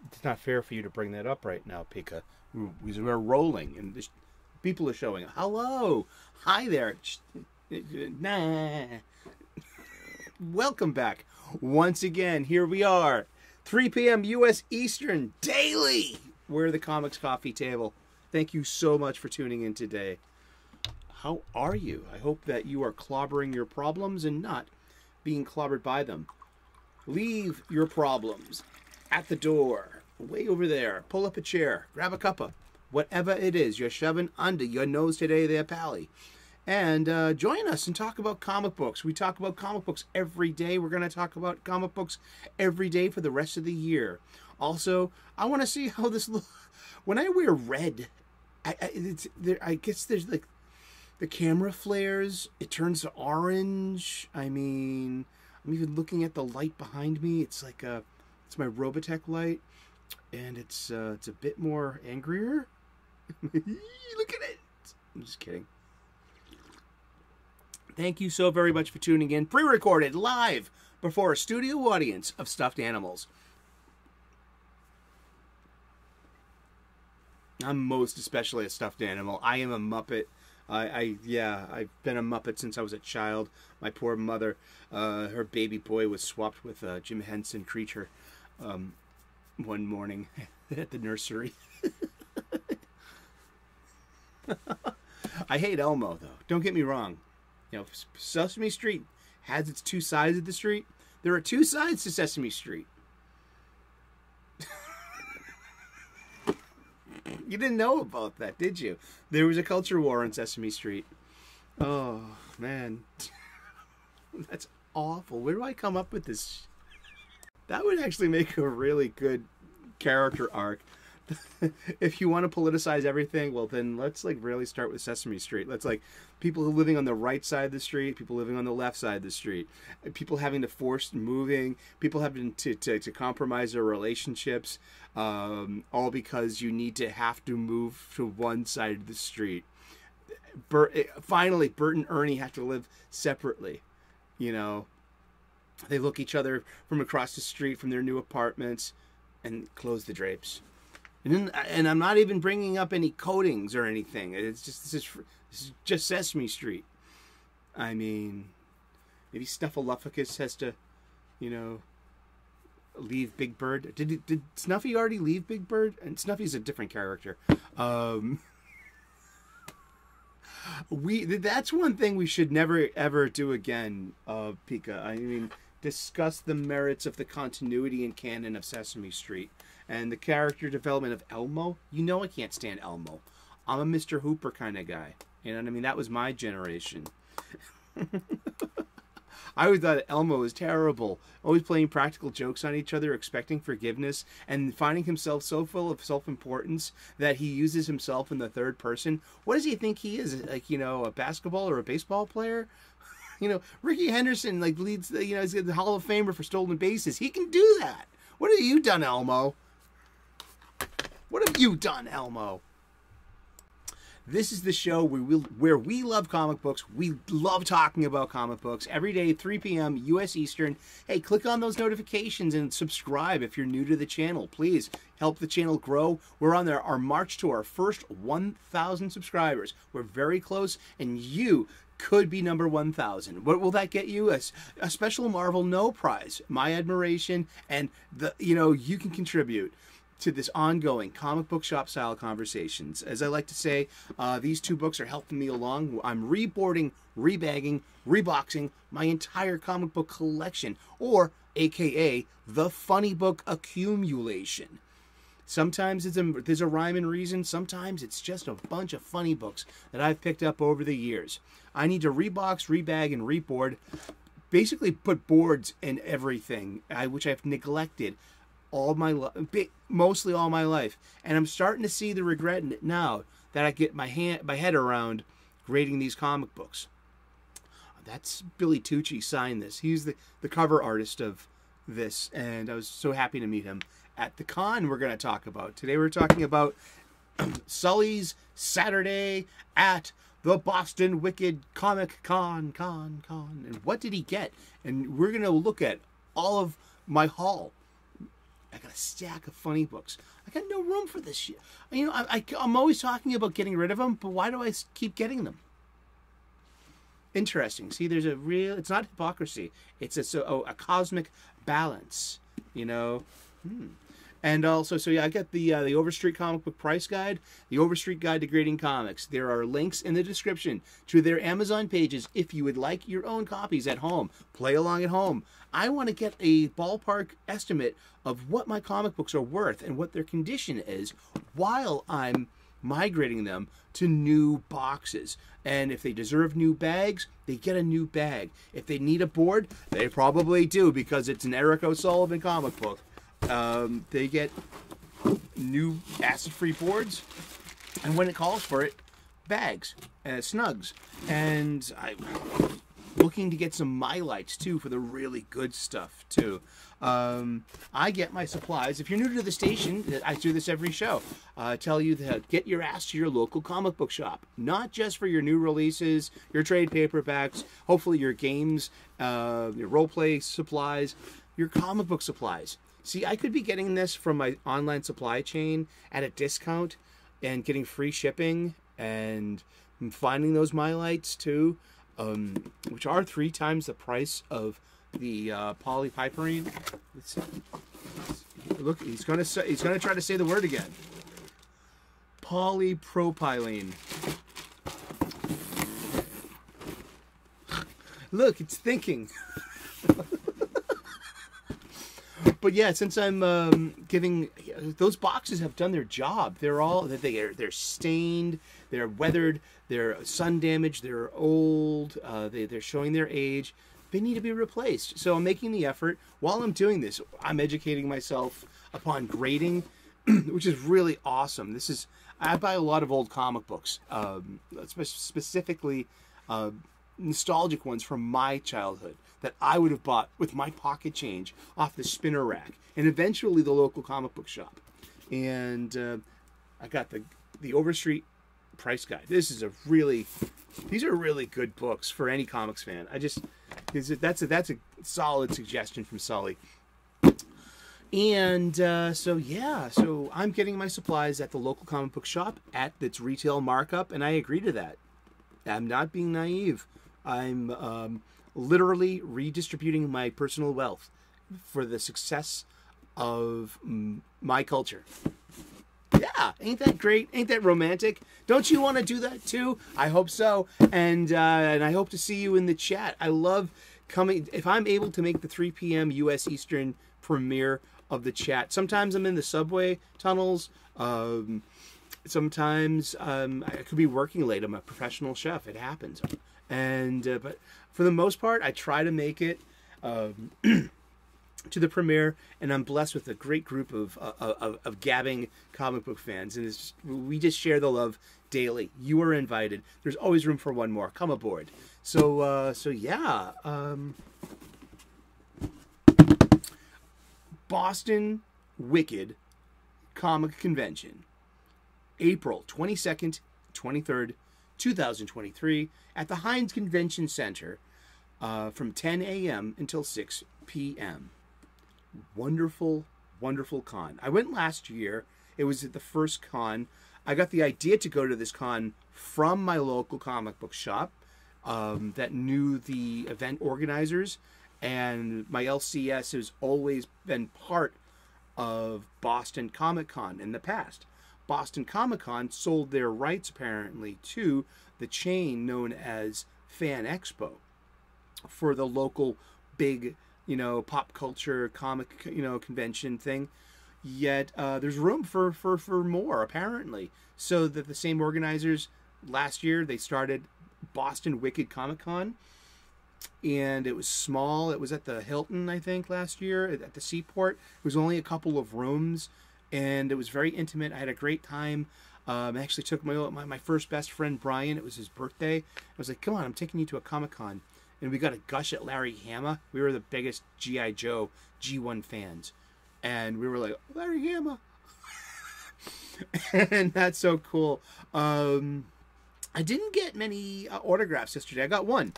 It's not fair for you to bring that up right now, Pika. We're rolling, and people are showing. Hello, hi there. Nah. Welcome back once again. Here we are, 3 p.m. U.S. Eastern daily. We're the Comics Coffee Table. Thank you so much for tuning in today. How are you? I hope that you are clobbering your problems and not being clobbered by them. Leave your problems at the door, way over there. Pull up a chair, grab a cuppa, whatever it is you're shoving under your nose today there, Pally. And join us and talk about comic books. We talk about comic books every day. We're going to talk about comic books every day for the rest of the year. Also, I want to see how this looks. When I wear red, I guess there's like the camera flares. It turns to orange. I mean, I'm even looking at the light behind me. It's like it's my Robotech light, and it's a bit more angrier. Look at it. I'm just kidding. Thank you so very much for tuning in. Pre-recorded live before a studio audience of stuffed animals. I'm most especially a stuffed animal. I am a Muppet. I've been a Muppet since I was a child. My poor mother, her baby boy was swapped with a Jim Henson creature one morning at the nursery. I hate Elmo, though. Don't get me wrong. You know, Sesame Street has its two sides of the street. There are two sides to Sesame Street. You didn't know about that, did you? There was a culture war on Sesame Street. Oh, man. That's awful. Where do I come up with this? That would actually make a really good character arc. If you want to politicize everything, well, then let's like really start with Sesame Street. Let's like people living on the right side of the street, people living on the left side of the street, people having to force moving, people having to compromise their relationships, all because you have to move to one side of the street. Finally, Bert and Ernie have to live separately. You know, they look each other from across the street from their new apartments and close the drapes. And I'm not even bringing up any coatings or anything. It's just this is just Sesame Street. I mean, maybe Snuffleupagus has to, you know, leave Big Bird. Did Snuffy already leave Big Bird? And Snuffy's a different character. That's one thing we should never ever do again, Pika. I mean, discuss the merits of the continuity and canon of Sesame Street. And the character development of Elmo. You know I can't stand Elmo. I'm a Mr. Hooper kind of guy. You know what I mean? That was my generation. I always thought Elmo was terrible. Always playing practical jokes on each other, expecting forgiveness, and finding himself so full of self-importance that he uses himself in the third person. What does he think he is? Like, you know, a basketball or a baseball player? You know, Ricky Henderson, like, leads the, you know, he's the Hall of Famer for stolen bases. He can do that. What have you done, Elmo? What have you done, Elmo? This is the show where we love comic books. We love talking about comic books every day, 3 p.m. U.S. Eastern. Hey, click on those notifications and subscribe if you're new to the channel. Please help the channel grow. We're on our march to our first 1,000 subscribers. We're very close, and you could be number 1,000. What will that get you? A special Marvel No prize, my admiration, and you can contribute to this ongoing comic book shop style conversations. As I like to say, these two books are helping me along. I'm reboarding, rebagging, reboxing my entire comic book collection, or AKA the funny book accumulation. Sometimes there's a rhyme and reason. Sometimes it's just a bunch of funny books that I've picked up over the years. I need to rebox, rebag, and reboard. Basically put boards in everything, which I've neglected mostly all my life, and I'm starting to see the regret in it now that I get my head around grading these comic books. That's Billy Tucci signed this. He's the cover artist of this, and I was so happy to meet him at the con we're going to talk about. Today we're talking about Sully's Saturday at the Boston Wicked Comic Con. And what did he get? And we're going to look at all of my haul. I got a stack of funny books. I got no room for this shit. You know, I'm always talking about getting rid of them, but why do I keep getting them? Interesting. See, there's a real, it's not hypocrisy. It's a cosmic balance, you know. And also, so yeah, I got the Overstreet Comic Book Price Guide, the Overstreet Guide to Grading Comics. There are links in the description to their Amazon pages if you would like your own copies at home. Play along at home. I want to get a ballpark estimate of what my comic books are worth and what their condition is while I'm migrating them to new boxes. And if they deserve new bags, they get a new bag. If they need a board, they probably do, because it's an Eric O'Sullivan comic book. They get new acid-free boards, and when it calls for it, bags and snugs. And I'm looking to get some MyLights too for the really good stuff too. I get my supplies. If you're new to the station, I do this every show. I tell you that get your ass to your local comic book shop, not just for your new releases, your trade paperbacks, hopefully your games, your role play supplies, your comic book supplies. See, I could be getting this from my online supply chain at a discount and getting free shipping, and finding those MyLights too, which are 3 times the price of the polypiperine. Look, he's gonna try to say the word again. Polypropylene. Look, it's thinking. But yeah, since I'm giving, those boxes have done their job. They're stained, they're weathered, they're sun damaged, they're old, they're showing their age. They need to be replaced. So I'm making the effort. While I'm doing this, I'm educating myself upon grading, which is really awesome. I buy a lot of old comic books, specifically nostalgic ones from my childhood that I would have bought with my pocket change off the spinner rack, and eventually the local comic book shop. And I got the Overstreet Price Guide. These are really good books for any comics fan. That's a solid suggestion from Sully. And so I'm getting my supplies at the local comic book shop at its retail markup, and I agree to that. I'm not being naive. I'm literally redistributing my personal wealth for the success of my culture. Yeah, ain't that great? Ain't that romantic? Don't you want to do that too? I hope so. And I hope to see you in the chat. I love coming. If I'm able to make the 3 p.m. U.S. Eastern premiere of the chat. Sometimes I'm in the subway tunnels. Sometimes I could be working late. I'm a professional chef. It happens. And but for the most part, I try to make it to the premiere, and I'm blessed with a great group of gabbing comic book fans, and we just share the love daily. You are invited. There's always room for one more. Come aboard. So yeah. Boston Wicked Comic Convention, April 22nd, 23rd, 2023, at the Heinz Convention Center from 10 a.m. until 6 p.m. Wonderful, wonderful con. I went last year. It was the first con. I got the idea to go to this con from my local comic book shop that knew the event organizers, and my LCS has always been part of Boston Comic Con in the past. Boston Comic Con sold their rights apparently to the chain known as Fan Expo for the local big, pop culture comic, convention thing. Yet there's room for more apparently. So that the same organizers last year, they started Boston Wicked Comic Con, and it was small. It was at the Hilton, I think, last year at the Seaport. It was only a couple of rooms, and it was very intimate. I had a great time. I actually took my first best friend, Brian. It was his birthday. I was like, come on, I'm taking you to a Comic-Con. And we got a gush at Larry Hama. We were the biggest G.I. Joe G1 fans. And we were like, Larry Hama. And that's so cool. I didn't get many autographs yesterday. I got one,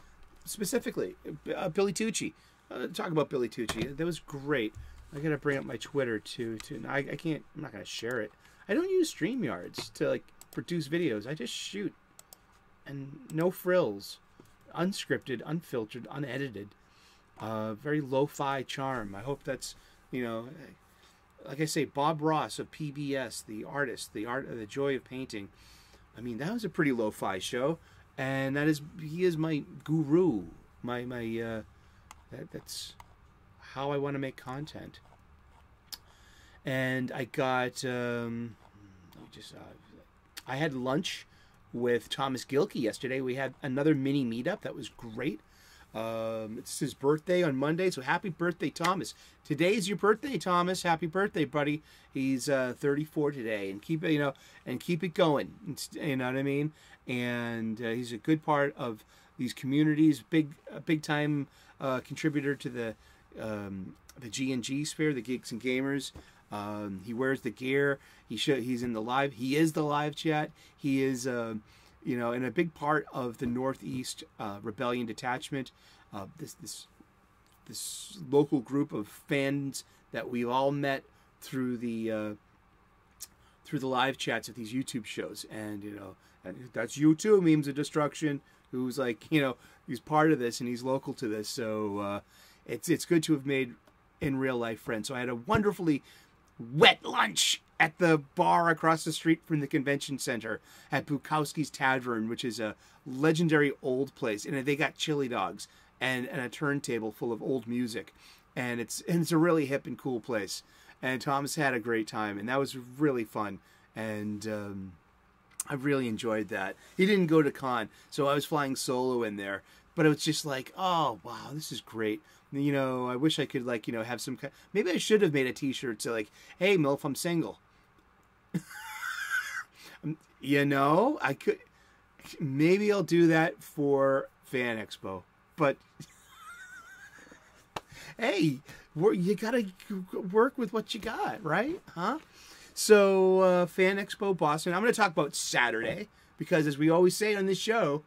specifically. Billy Tucci. Talk about Billy Tucci. That was great. I gotta bring up my Twitter too. I can't. I'm not gonna share it. I don't use StreamYards to like produce videos. I just shoot, and no frills, unscripted, unfiltered, unedited. Very lo-fi charm. I hope that's, you know, like I say, Bob Ross of PBS, the artist, the joy of painting. I mean, that was a pretty lo-fi show, and he is my guru. That's how I want to make content. And I got I had lunch with Thomas Gilkey yesterday. We had another mini meetup that was great. It's his birthday on Monday, so happy birthday, Thomas. Today's your birthday, Thomas. Happy birthday, buddy. He's 34 today, and keep it going. You know what I mean? And he's a good part of these communities. Big time contributor to the G&G sphere, the Geeks and Gamers. He wears the gear. He's in the live. He is the live chat. He is and a big part of the Northeast Rebellion Detachment. This local group of fans that we've all met through the live chats of these YouTube shows, and that's you too, Memes of Destruction, who's like, he's part of this and he's local to this. So it's good to have made in real life friends. So I had a wonderfully wet lunch at the bar across the street from the convention center at Bukowski's Tavern, which is a legendary old place, and they got chili dogs and a turntable full of old music, and it's a really hip and cool place. And Thomas had a great time, and that was really fun, and I really enjoyed that. He didn't go to con, so I was flying solo in there, but it was just like, oh wow, this is great. I wish I could have some kind. Maybe I should have made a T-shirt to like, hey MILF, I'm single. I could. Maybe I'll do that for Fan Expo, but hey, you gotta work with what you got, right? Huh? So Fan Expo Boston. I'm going to talk about Saturday because, as we always say on this show,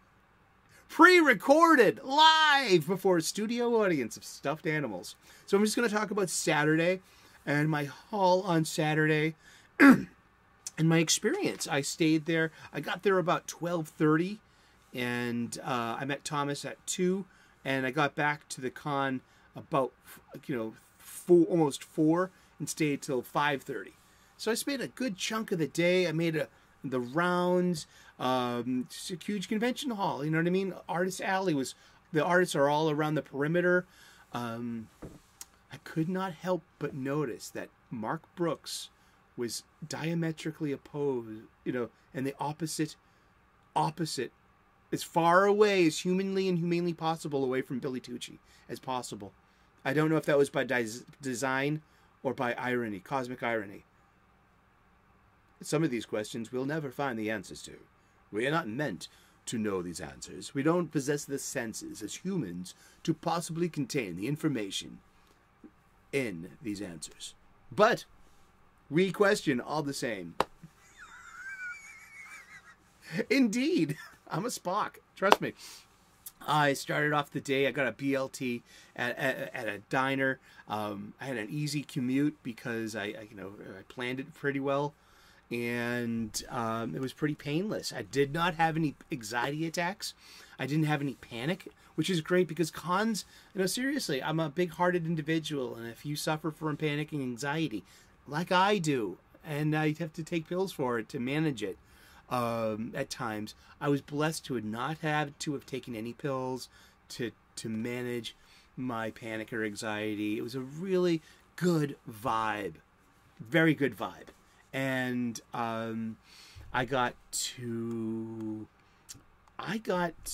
pre-recorded live before a studio audience of stuffed animals. So I'm just going to talk about Saturday and my haul on Saturday and my experience. I stayed there. I got there about 12:30, and I met Thomas at 2, and I got back to the con about almost 4, and stayed till 5:30. So I spent a good chunk of the day. I made the rounds. It's a huge convention hall. You know what I mean? Artist Alley the artists are all around the perimeter. I could not help but notice that Mark Brooks was diametrically opposed, and the opposite, as far away as humanly and humanely possible away from Billy Tucci as possible. I don't know if that was by design or by irony, cosmic irony. Some of these questions we'll never find the answers to. We are not meant to know these answers. We don't possess the senses as humans to possibly contain the information in these answers. But we question all the same. Indeed, I'm a Spock. Trust me. I started off the day. I got a BLT at a diner. I had an easy commute because I planned it pretty well, and it was pretty painless. I did not have any anxiety attacks. I didn't have any panic, which is great because cons. Seriously, I'm a big-hearted individual, and if you suffer from panic and anxiety, like I do, and I have to take pills for it to manage it. At times, I was blessed to not have to have taken any pills to manage my panic or anxiety. It was a really good vibe, very good vibe, and I got to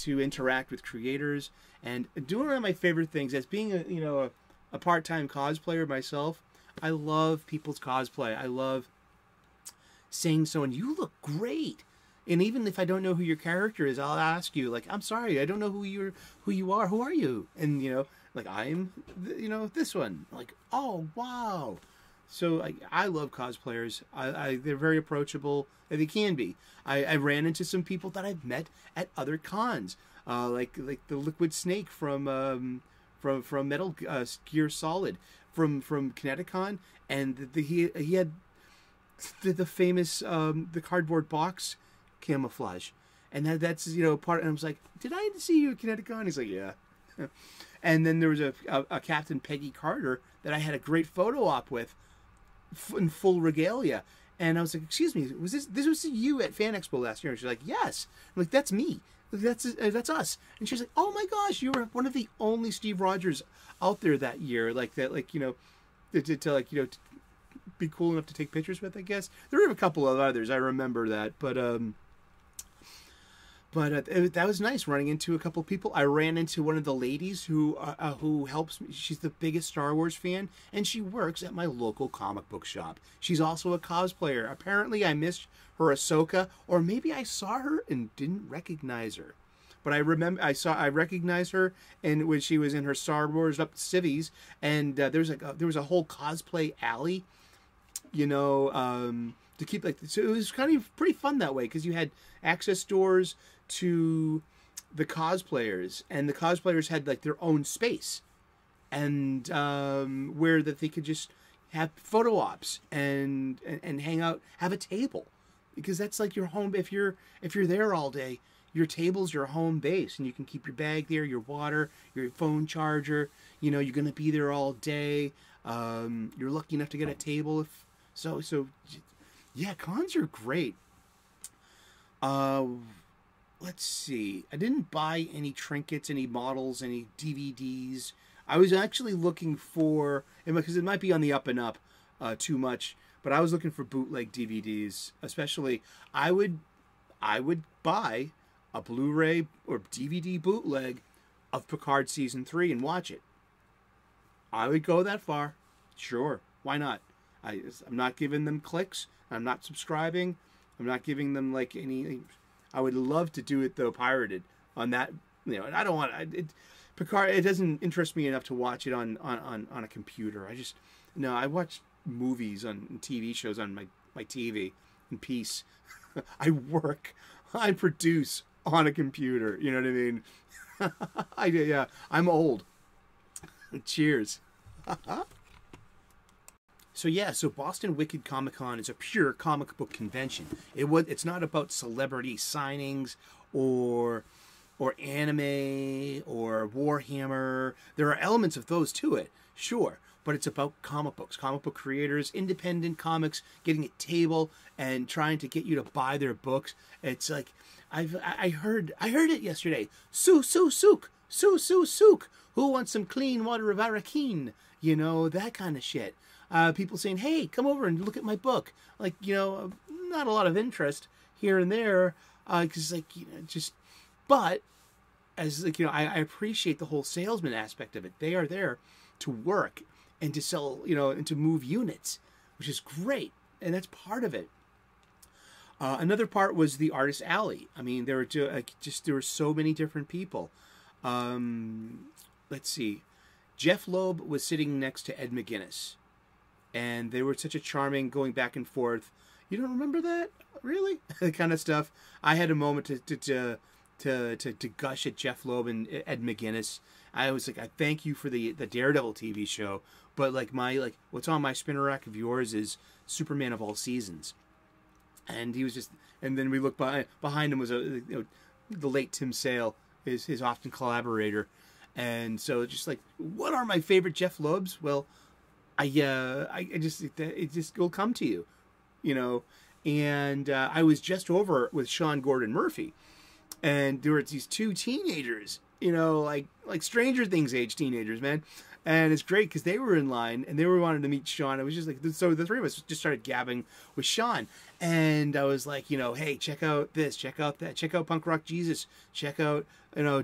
interact with creators and doing one of my favorite things. As being a part-time cosplayer myself, I love people's cosplay. I love saying someone, you look great. And even if I don't know who your character is, I'll ask you, like, I'm sorry, I don't know who you are. Who are you? And, I'm, this one. Like, oh, wow. So I love cosplayers. They're very approachable. They can be. I ran into some people that I've met at other cons, like the Liquid Snake from Metal Gear Solid. from Kineticon, and he had the famous the cardboard box camouflage, and that's part. And I was like, did I see you at Kineticon? He's like, yeah. And then there was a Captain Peggy Carter that I had a great photo op with in full regalia. And I was like, excuse me, was this was you at Fan Expo last year? And she's like, yes. I'm like, that's me. That's us. And she's like, oh my gosh, you were one of the only Steve Rogers out there that year, like that, like to be cool enough to take pictures with. I guess there were a couple of others. I remember that, but that was nice running into a couple of people. I ran into one of the ladies who helps me. She's the biggest Star Wars fan, and she works at my local comic book shop. She's also a cosplayer. Apparently, I missed her Ahsoka, or maybe I saw her and didn't recognize her. But I recognized her, and when she was in her Star Wars up civvies, and there was a whole cosplay alley, to keep so it was kind of pretty fun that way because you had access doors to the cosplayers, and the cosplayers had like their own space, and where that they could just have photo ops and hang out, have a table, because that's like your home. If you're there all day, your table's your home base, and you can keep your bag there, your water, your phone charger. You're going to be there all day. You're lucky enough to get a table. So yeah, cons are great. Let's see. I didn't buy any trinkets, any models, any DVDs. I was actually looking for, because it might be on the up and up too much, but I was looking for bootleg DVDs. Especially, I would buy a Blu-ray or DVD bootleg of Picard Season 3 and watch it. I would go that far. Sure. Why not? I'm not giving them clicks. I'm not subscribing. I'm not giving them like any. I would love to do it though, pirated on that. And I don't want Picard. It doesn't interest me enough to watch it on a computer. I watch movies on TV shows on my TV in peace. I work. I produce on a computer. You know what I mean? Yeah. I'm old. Cheers. So Boston Wicked Comic Con is a pure comic book convention. It's not about celebrity signings or anime or Warhammer. There are elements of those to it, sure, but it's about comic books, comic book creators, independent comics, getting a table and trying to get you to buy their books. It's like I heard it yesterday. Sook. Who wants some clean water of Arakeen? That kind of shit. People saying, hey, come over and look at my book. Like, not a lot of interest here and there. Because, but, as, I appreciate the whole salesman aspect of it. They are there to work and to sell, and to move units, which is great. And that's part of it. Another part was the Artist Alley. I mean, there were so many different people. Let's see. Jeff Loeb was sitting next to Ed McGuinness. And they were such a charming going back and forth. You don't remember that? Really? That kind of stuff. I had a moment to gush at Jeff Loeb and Ed McGuinness. I was like, I thank you for the Daredevil TV show, but what's on my spinner rack of yours is Superman of All Seasons. And he was just, and then we looked behind him was the late Tim Sale, his often collaborator, and so just like, what are my favorite Jeff Loebs? Well, it just will come to you, And I was just over with Sean Gordon Murphy, and there were these two teenagers, like Stranger Things age teenagers, man. And it's great because they were in line and they were wanting to meet Sean. It was just like, so the three of us just started gabbing with Sean. And I was like, hey, check out this, check out that, check out Punk Rock Jesus, check out,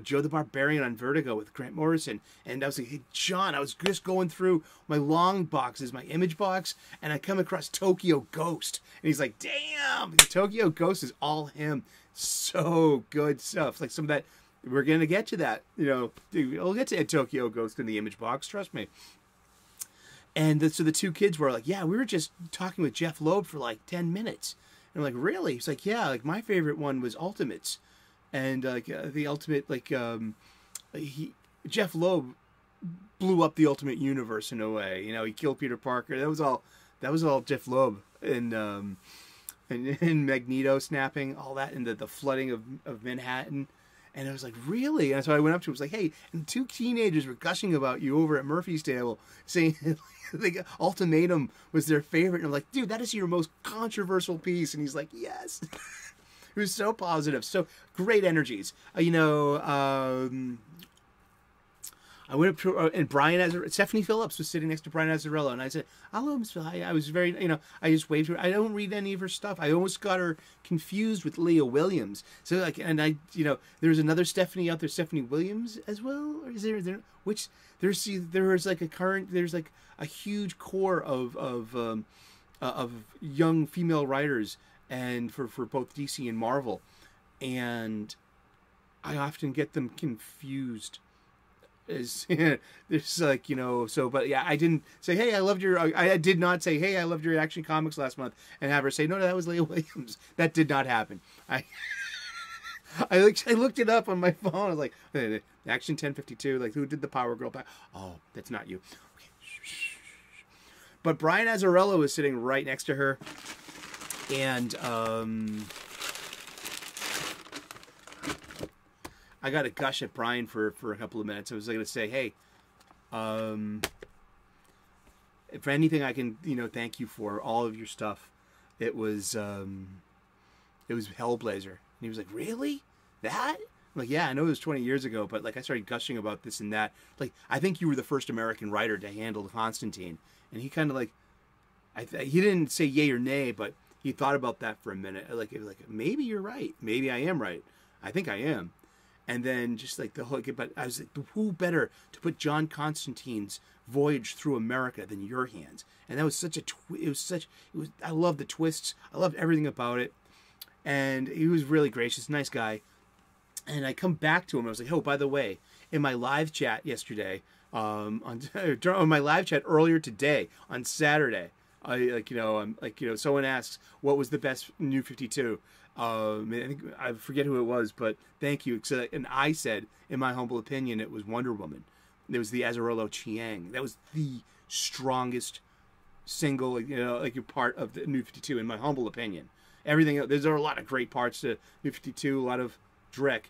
Joe the Barbarian on Vertigo with Grant Morrison. And I was like, hey, Sean, I was just going through my long boxes, my image box, and I come across Tokyo Ghost. And he's like, damn, the Tokyo Ghost is all him. So good stuff. Like some of that. We're going to get to that, we'll get to Tokyo Ghost in the image box, trust me. And so the two kids were like, yeah, we were just talking with Jeff Loeb for like 10 minutes. And I'm like, really? He's like, yeah, like my favorite one was Ultimates. And the Ultimate, Jeff Loeb blew up the Ultimate Universe in a way. You know, he killed Peter Parker. That was all Jeff Loeb and Magneto snapping, all that, and the flooding of Manhattan. And I was like, really? And so I went up to him, was like, hey, and two teenagers were gushing about you over at Murphy's Table, saying the Ultimatum was their favorite. And I'm like, dude, that is your most controversial piece. And he's like, yes. It was so positive, so great energies. I went up to, and Stephanie Phillips was sitting next to Brian Azzarello, and I said, hello, Miss Phillips. I was very, I just waved her. I don't read any of her stuff. I almost got her confused with Leah Williams. So, like, and there's another Stephanie out there, Stephanie Williams as well? Or is there which, there's like a huge core of young female writers, and for both DC and Marvel. And I often get them confused. There's like, but yeah, I didn't say, hey, I did not say, hey, I loved your Action Comics last month, and have her say, no, that was Leah Williams. That did not happen. I looked it up on my phone. I was like, Action 1052, like, who did the Power Girl back? Oh, that's not you. Okay. But Brian Azzarello was sitting right next to her, and I got to gush at Brian for a couple of minutes. I was going to say, hey, for anything I can, thank you for all of your stuff. It was Hellblazer. And he was like, really? That? I'm like, yeah, I know it was 20 years ago, but like I started gushing about this and that. Like, I think you were the first American writer to handle Constantine. And he kind of like, he didn't say yay or nay, but he thought about that for a minute. Like maybe you're right. Maybe I am right. I think I am. And then just like the whole, but I was like, who better to put John Constantine's voyage through America than your hands? And that was I loved the twists. I loved everything about it. And he was really gracious, nice guy. And I come back to him. I was like, oh, by the way, in my live chat yesterday, on my live chat earlier today on Saturday, someone asks, what was the best New 52? I forget who it was, but thank you. And I said, in my humble opinion, it was Wonder Woman. It was the Azzarello Chiang. That was the strongest single, part of the New 52, in my humble opinion. Everything else, there are a lot of great parts to New 52, a lot of Drek.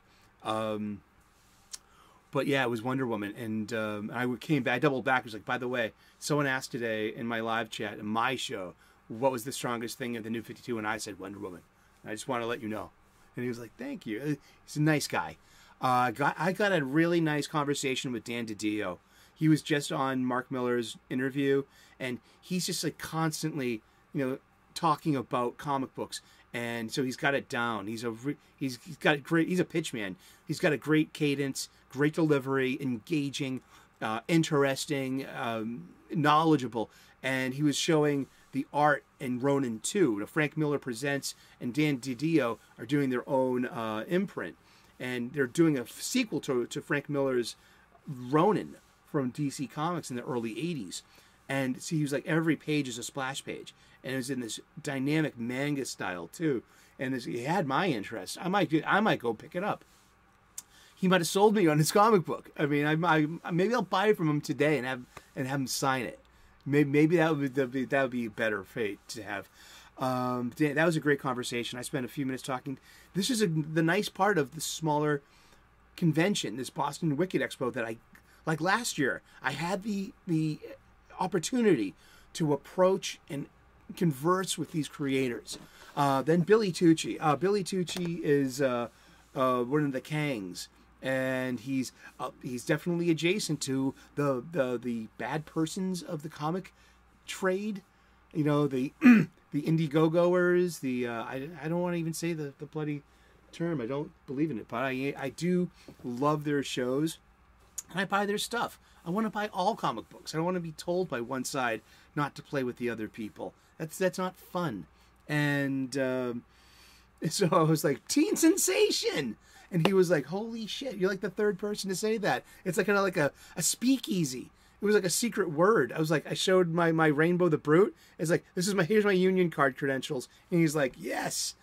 But yeah, it was Wonder Woman. And I came back, I doubled back. I was like, by the way, someone asked today in my live chat, in my show, what was the strongest thing of the New 52? And I said Wonder Woman. I just want to let you know. And he was like, thank you. He's a nice guy. I got a really nice conversation with Dan DiDio. He was just on Mark Millar's interview, and he's just like constantly, talking about comic books. And so he's got it down. He's a pitch man. He's got a great cadence, great delivery, engaging, interesting, knowledgeable. And he was showing the art in Ronin 2. Frank Miller Presents and Dan DiDio are doing their own imprint. And they're doing a sequel to Frank Miller's Ronin from DC Comics in the early 80s. And see, he was like, every page is a splash page. And it was in this dynamic manga style, too. And it had my interest. I might go pick it up. He might have sold me on his comic book. I mean, maybe I'll buy it from him today and have him sign it. Maybe that would be a better fate to have. That was a great conversation. I spent a few minutes talking. This is the nice part of the smaller convention, this Boston Wicked Expo, that like last year, I had the opportunity to approach and converse with these creators. Then Billy Tucci. Billy Tucci is one of the Kangs. And he's definitely adjacent to the bad persons of the comic trade, the Indiegogoers. I don't want to even say the bloody term. I don't believe in it, but I do love their shows, and I buy their stuff. I want to buy all comic books. I don't want to be told by one side not to play with the other people. That's not fun. And so I was like, teen sensation. And he was like, holy shit, you're like the third person to say that. It's like kind of like a speakeasy. It was like a secret word. I was like, I showed my Rainbow the Brute. It's like, here's my union card credentials. And he's like, yes.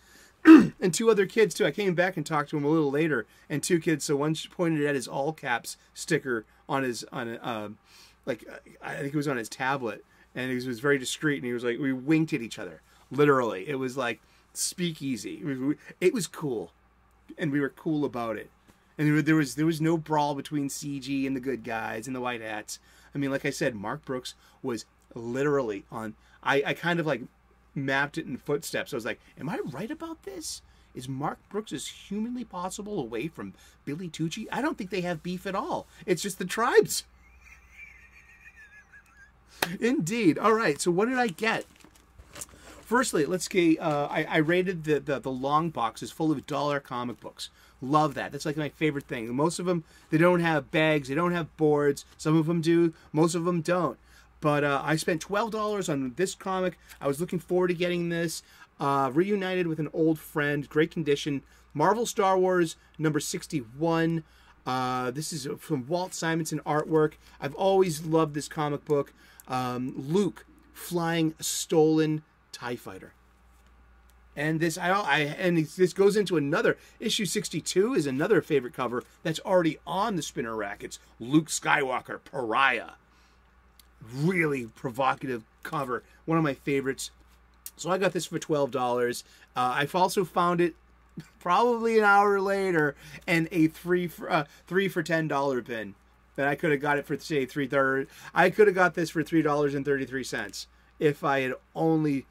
And two other kids too. I came back and talked to him a little later. And two kids, so one pointed at his all caps sticker on his like I think it was on his tablet, and he was very discreet, and he was like, we winked at each other, literally. It was like speakeasy. It was cool, and we were cool about it. And there was no brawl between CG and the good guys and the white hats. I mean, like I said, Mark Brooks was literally on. I kind of like mapped it in footsteps. I was like, am I right about this? Is Mark Brooks as humanly possible away from Billy Tucci? I don't think they have beef at all. It's just the tribes. Indeed. All right. So what did I get? Firstly, let's get. I rated the long boxes full of dollar comic books. Love that. That's like my favorite thing. Most of them, they don't have bags. They don't have boards. Some of them do. Most of them don't. But I spent $12 on this comic. I was looking forward to getting this. Reunited with an old friend. Great condition. Marvel Star Wars number 61. This is from Walt Simonson artwork. I've always loved this comic book. Luke flying a stolen TIE fighter. And this this goes into another issue 62 is another favorite cover that's already on the spinner rack. It's Luke Skywalker, Pariah. Really provocative cover. One of my favorites. So I got this for $12. I've also found it probably an hour later in a 3 for $10 bin. That I could have got it for, say, $3. I could have got this for $3.33 if I had only,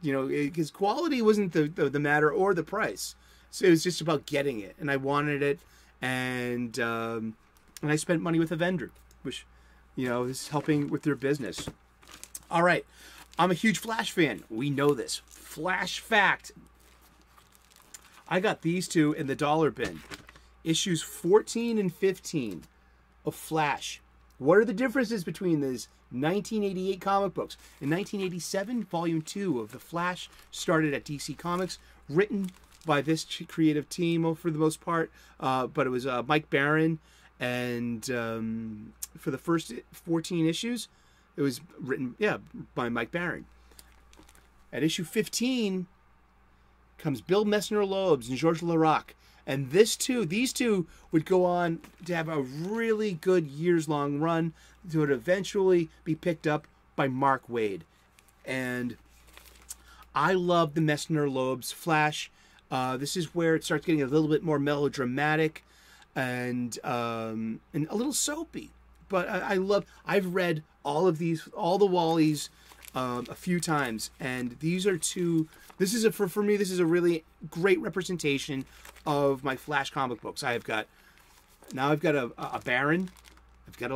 you know, because quality wasn't the matter or the price. So it was just about getting it, and I wanted it, and I spent money with a vendor, which, you know, is helping with their business. All right, I'm a huge Flash fan. We know this. Flash fact. I got these two in the dollar bin. Issues 14 and 15 of Flash. What are the differences between these 1988 comic books? In 1987, Volume 2 of The Flash started at DC Comics, written by this creative team for the most part, but it was Mike Baron, and for the first 14 issues, it was written, by Mike Baron. At issue 15 comes Bill Messner-Loebs and Georges Larac. And these two would go on to have a really good years-long run that would eventually be picked up by Mark Waid. And I love the Messner-Loebs Flash. This is where it starts getting a little bit more melodramatic and a little soapy. But I've read all of these, all the Wallies, a few times, and these are two. This is for me. This is a really great representation of my Flash comic books. I've got a Baron, I've got a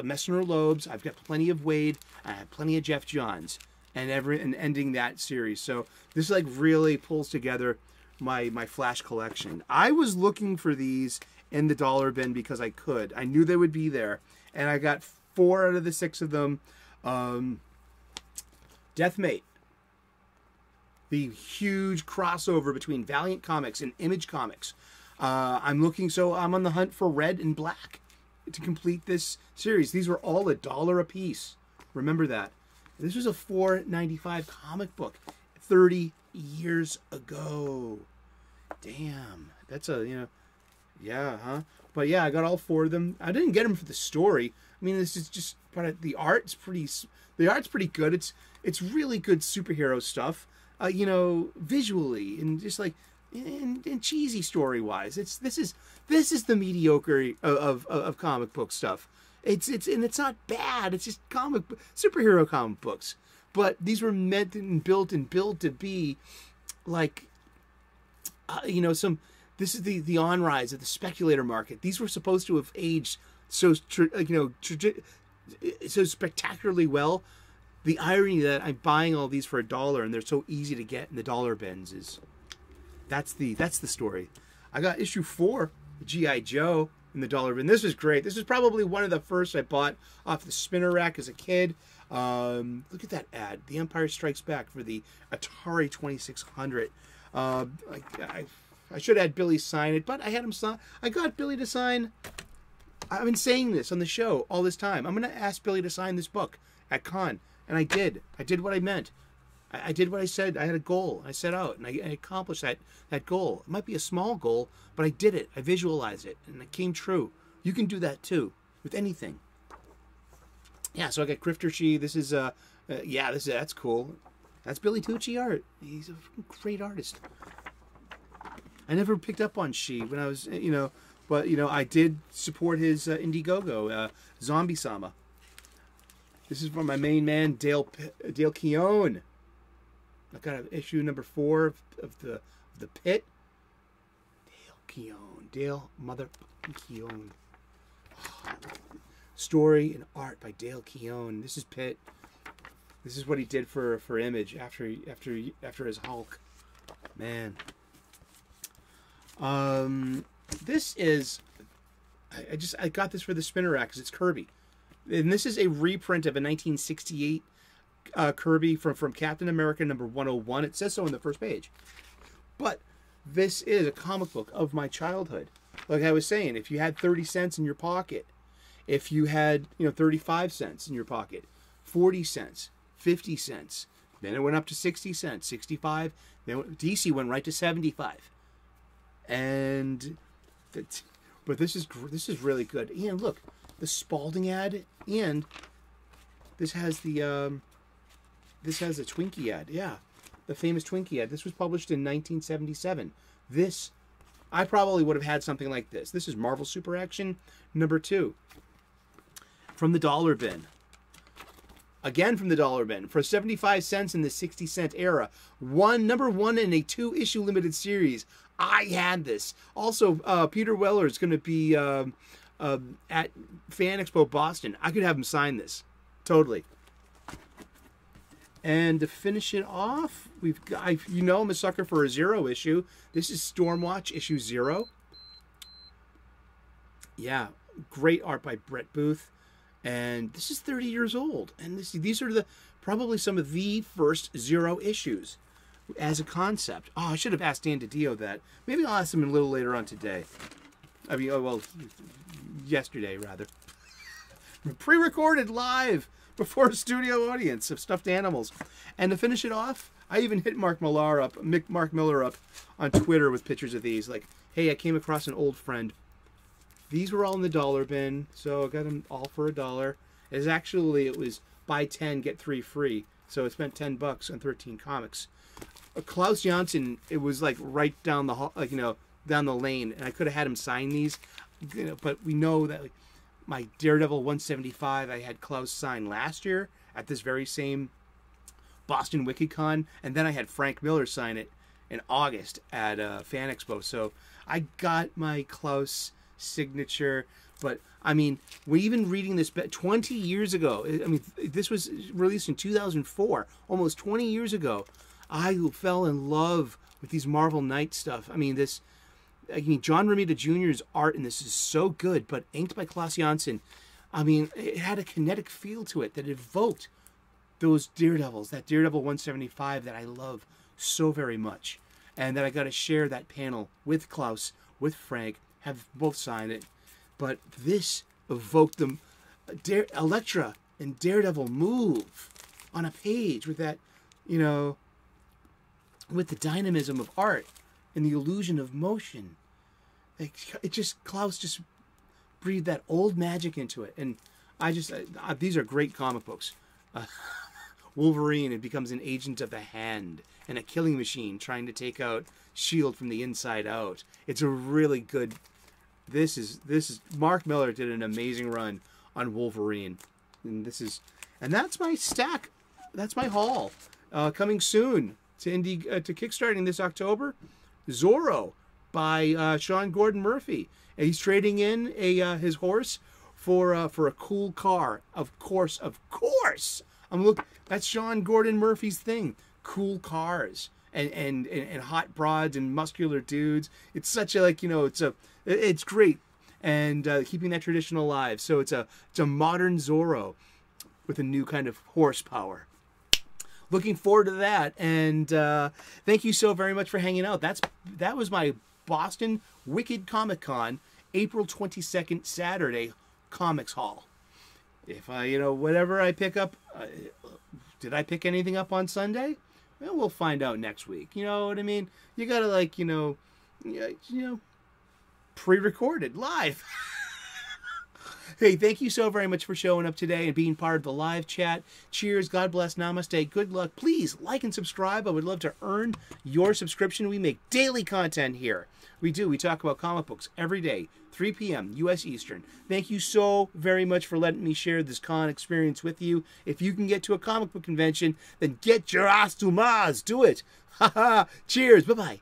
Messner-Loebs, I've got plenty of Waid, I have plenty of Jeff Johns, and ending that series. So this like really pulls together my Flash collection. I was looking for these in the dollar bin because I could. I knew they would be there, and I got 4 out of the 6 of them. Deathmate. The huge crossover between Valiant Comics and Image Comics. I'm on the hunt for Red and Black to complete this series. These were all $1 a piece. Remember that. This was a $4.95 comic book 30 years ago. Damn. That's yeah, huh? But yeah, I got all 4 of them. I didn't get them for the story. I mean, this is just, but the art's pretty good. It's really good superhero stuff. Visually and just like and cheesy story wise. This is the mediocre of comic book stuff. It's not bad. It's just superhero comic books. But these were meant and built to be like this is the on rise of the speculator market. These were supposed to have aged so spectacularly well. The irony that I'm buying all these for $1 and they're so easy to get in the dollar bins is that's the story. I got issue 4, G.I. Joe, in the dollar bin. This was great. This is probably one of the first I bought off the spinner rack as a kid. Look at that ad. The Empire Strikes Back for the Atari 2600. I should have had Billy sign it, but I had him sign. I got Billy to sign. I've been saying this on the show all this time. I'm going to ask Billy to sign this book at con. And I did. I did what I meant. I did what I said. I had a goal. I set out, and I accomplished that goal. It might be a small goal, but I did it. I visualized it, and it came true. You can do that too with anything. Yeah, so I got Grifter She. This is yeah, that's cool. That's Billy Tucci art. He's a great artist. I never picked up on She when I was, but I did support his Indiegogo, Zombie Sama. This is from my main man Dale Keown. I got issue number 4 of the Pit. Dale Keown, Dale motherfucking Keown. Story and art by Dale Keown. This is Pit. This is what he did for Image after his Hulk. Man. This is I got this for the spinner rack because it's Kirby. And this is a reprint of a 1968 Kirby from Captain America number 101. It says so on the first page. But this is a comic book of my childhood. Like I was saying, if you had 30 cents in your pocket, if you had 35 cents in your pocket, 40 cents, 50 cents, then it went up to 60 cents, 65, then DC went right to 75. And but this is really good. And look, the Spalding ad, and this has the Twinkie ad. Yeah, the famous Twinkie ad. This was published in 1977. This, I probably would have had something like this. This is Marvel Super Action number 2 from the dollar bin. Again from the dollar bin for 75 cents in the 60-cent era. Number 1 in a 2-issue limited series. I had this. Also, Peter Weller is going to be at Fan Expo Boston. I could have him sign this. Totally. And to finish it off, we've got, I'm a sucker for a 0 issue. This is Stormwatch issue 0. Yeah, great art by Brett Booth. And this is 30 years old. And these are probably some of the first 0 issues as a concept. Oh, I should have asked Dan DiDio that. Maybe I'll ask him a little later on today. I mean, yesterday, rather. Pre-recorded live before a studio audience of stuffed animals. And to finish it off, I even hit Mark Miller up on Twitter with pictures of these. Like, hey, I came across an old friend. These were all in the dollar bin, so I got them all for $1. It was buy 10, get 3 free. So I spent $10 on 13 comics. Klaus Janson, it was like right down the down the lane, and I could have had him sign these, but we know that my Daredevil 175 I had Klaus sign last year at this very same Boston WickedCon, and then I had Frank Miller sign it in August at Fan Expo. So I got my Klaus signature. But I mean, we're even reading this 20 years ago. I mean, this was released in 2004, almost 20 years ago. I fell in love with these Marvel Knight stuff. I mean, John Romita Jr.'s art in this is so good, but inked by Klaus Janson. I mean, it had a kinetic feel to it that evoked those Daredevils, that Daredevil 175 that I love so very much. And that I got to share that panel with Klaus, with Frank, have both sign it. But this evoked them. Elektra and Daredevil move on a page with that, with the dynamism of art and the illusion of motion. Klaus just breathed that old magic into it. And these are great comic books. Wolverine, it becomes an agent of the hand and a killing machine trying to take out S.H.I.E.L.D. from the inside out. It's a really good... This is Mark Miller did an amazing run on Wolverine. And that's my stack. That's my haul. Coming soon to Kickstarting this October, Zorro by Sean Gordon Murphy. And he's trading in his horse for a cool car. Of course. That's Sean Gordon Murphy's thing. Cool cars and hot broads and muscular dudes. It's such a it's great, and keeping that tradition alive. So it's a modern Zorro with a new kind of horsepower. Looking forward to that, and thank you so very much for hanging out. That was my Boston Wicked Comic Con, April 22nd, Saturday comics haul. If whatever I pick up, did I pick anything up on Sunday? Well, we'll find out next week. You know what I mean? You gotta, like, pre-recorded live. Hey, thank you so very much for showing up today and being part of the live chat. Cheers, God bless, namaste, good luck. Please like and subscribe. I would love to earn your subscription. We make daily content here. We do. We talk about comic books every day, 3 p.m. U.S. Eastern. Thank you so very much for letting me share this con experience with you. If you can get to a comic book convention, then get your ass to Mars. Do it. Ha ha. Cheers. Bye-bye.